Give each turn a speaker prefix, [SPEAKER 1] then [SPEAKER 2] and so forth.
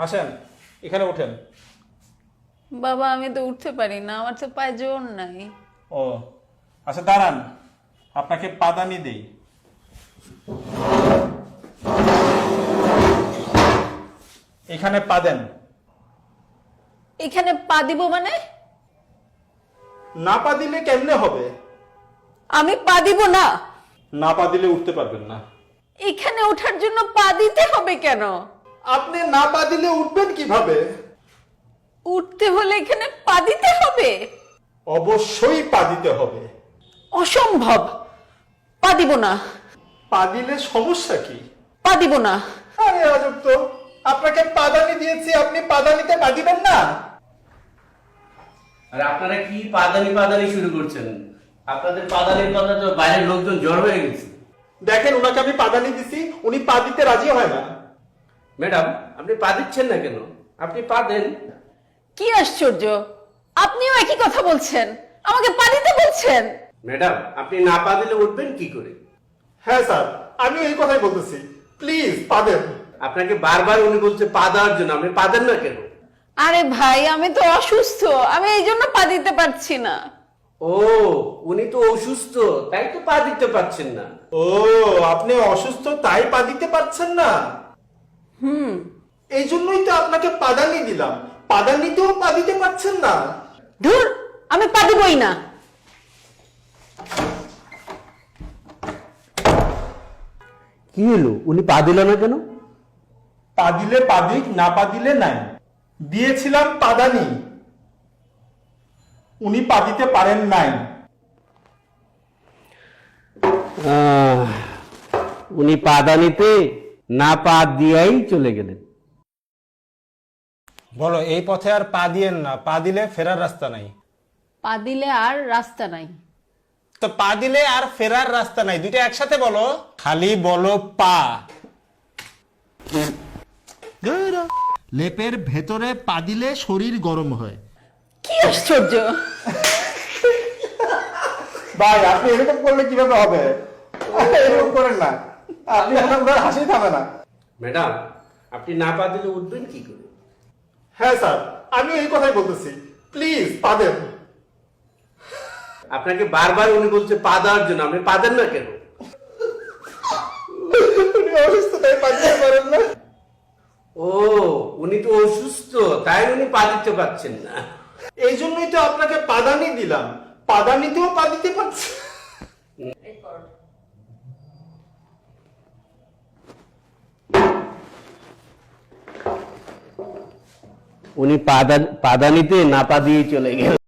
[SPEAKER 1] আসেন, এখানে ওঠেন।
[SPEAKER 2] বাবা আমি তো উঠতে পারি না, আমার তো পায়ে জোর নাই।
[SPEAKER 1] ও আচ্ছা, দাঁড়ান, আপনাকে পাদানি দেই। এখানে পা দেন।
[SPEAKER 2] এখানে পা দিব মানে?
[SPEAKER 1] না পা দিলে কেমনে হবে?
[SPEAKER 2] আমি পা দিব না।
[SPEAKER 1] না পা দিলে উঠতে পারবেন না।
[SPEAKER 2] এখানে ওঠার জন্য পা দিতে হবে কেন?
[SPEAKER 1] আপনি না পা দিলে উঠবেন কিভাবে?
[SPEAKER 2] উঠতে হলে এখানে পা দিতে হবে?
[SPEAKER 1] অবশ্যই পা দিতে হবে।
[SPEAKER 2] অসম্ভব, পা দিব না।
[SPEAKER 1] পা দিলে সমস্যা কি?
[SPEAKER 2] পা দিব না।
[SPEAKER 1] আরে আজব তো, আপনাকে পাদানি দিয়েছি, আপনি পাদানিতে পা দিবেন না?
[SPEAKER 3] আর আপনারা কি পাদানি পাদানি শুরু করছেন? আপনাদের পাদানির কথা তো বাইরের লোকজন জড় হয়ে গেছে।
[SPEAKER 1] দেখেন, ওনাকে আমি পাদানি দিছি, উনি পা দিতে রাজি হয় না।
[SPEAKER 3] ম্যাডাম, আপনি পা দিচ্ছেন না কেন? আপনি পা দেন।
[SPEAKER 2] কি আশ্চর্য, আপনিও একই কথা বলছেন, আমাকে পা দিতে বলছেন।
[SPEAKER 3] ম্যাডাম, আপনি না পা দিলে উঠবেন কি করে?
[SPEAKER 1] হ্যাঁ স্যার, আমি এই কথাই বলতেছি, প্লিজ পা দেন।
[SPEAKER 3] আপনাকে বারবার উনি বলছে পা দেওয়ার জন্য, আপনি পা দেন না কেন?
[SPEAKER 2] আরে ভাই আমি তো অসুস্থ, আমি এই জন্য পা দিতে পারছি না।
[SPEAKER 3] ও, উনি তো অসুস্থ, তাই তো পা দিতে পারছেন না।
[SPEAKER 1] ও, আপনি অসুস্থ তাই পা দিতে পারছেন না? এই জন্যই তো আপনাকে পাদানি দিলাম, পাদানিতেও পা দিতে পারছেন না।
[SPEAKER 2] ধুর, আমি পা দিবই না।
[SPEAKER 3] কি হলো, উনি পা দিল না কেন?
[SPEAKER 1] পা দিলে পা দিক, না পা দিলে নাই। দিয়েছিলাম পাদানি, উনি পা দিতে পারেন নাই।
[SPEAKER 3] উনি পাদানিতে না পা দিয়াই চলে গেলেন।
[SPEAKER 1] বলো, এই পথে আর পা দিয়েন না, পা দিলে ফেরার রাস্তা নাই।
[SPEAKER 2] পা দিলে আর রাস্তা নাই।
[SPEAKER 1] তো পা দিলে আর ফেরার রাস্তা নাই, দুইটা একসাথে বলো। খালি বলো পা। লেপের ভেতরে পা দিলে শরীর গরম হয়।
[SPEAKER 2] কি আশ্চর্য।
[SPEAKER 1] ভাই, আপনি এরকম করলে কিভাবে হবে? এরকম করেন না, আপনি ওনার হাসি থামে না।
[SPEAKER 3] ম্যাডাম, আপনি না পা দিলে উঠবেন কি করে?
[SPEAKER 1] হ্যাঁ স্যার, আমি এই কথাই বলতেছি, প্লিজ পা দেন।
[SPEAKER 3] আপনাকে বারবার উনি বলছে পা দেওয়ার জন্য, আপনি পা দেন না কেন?
[SPEAKER 1] উনি অসুস্থ তাই পা দিতে পারেন না।
[SPEAKER 3] ও, উনি তো অসুস্থ তাই উনি পা দিতে পারছেন না।
[SPEAKER 1] এই জন্যই তো আপনাকে পাদানি দিলাম, পাদানিতেও পা দিতে পারছি।
[SPEAKER 3] উনি পাদানিতে না পা দিয়ে চলে গেলেন।